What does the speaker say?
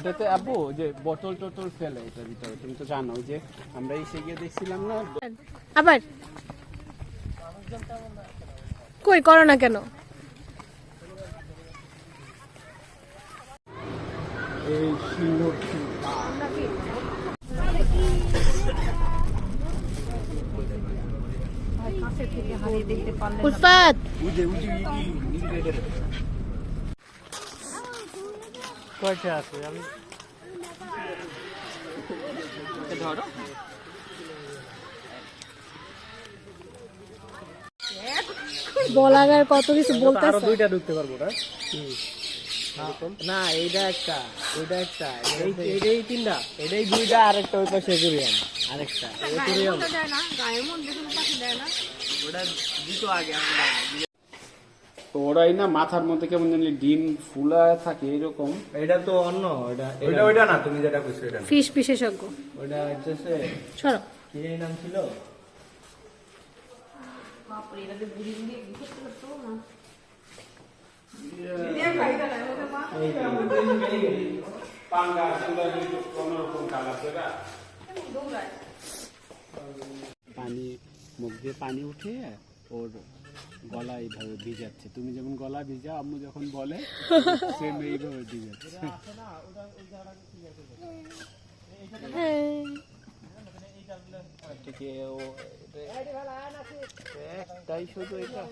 ওটাতে আব্বু যে বোতল টোতল ফেলে এটার ভিতরে, তুমি তো জানো যে আমরা এসে গিয়ে দেখছিলাম না। আবার কই করো না কেন? এই সিঙ্গুর উলফাত কয়টা আছে আমি ধরো বলাগার কত কিছু বলতেছে। দুইটা ঢুকতে পারবো না না, এইটা একটা, ওইটা একটা, এইটাই তিনটা এটাই দুইটা, আরেকটা ওই পাশে একুরিয়াম, আরেকটা একুরিয়াম। ওটা দুটো আগে ওরাই না মাথার মধ্যে কেমন জানি ডিম ফুলা থাকে এরকম। এটা তো অন্য এটা ওইটা না, তুমি যেটা কইছো এটা ফিশ বিশেষজ্ঞ ওটা হচ্ছে সরো। কি নাম ছিল? পানি মুখ দিয়ে পানি উঠে ওর গলা এইভাবে ভিজাচ্ছে। তুমি যেমন গলা ভিজা, আম্মু যখন বলে সেম এইভাবে ভিজাচ্ছে। একটাই শুধু এটা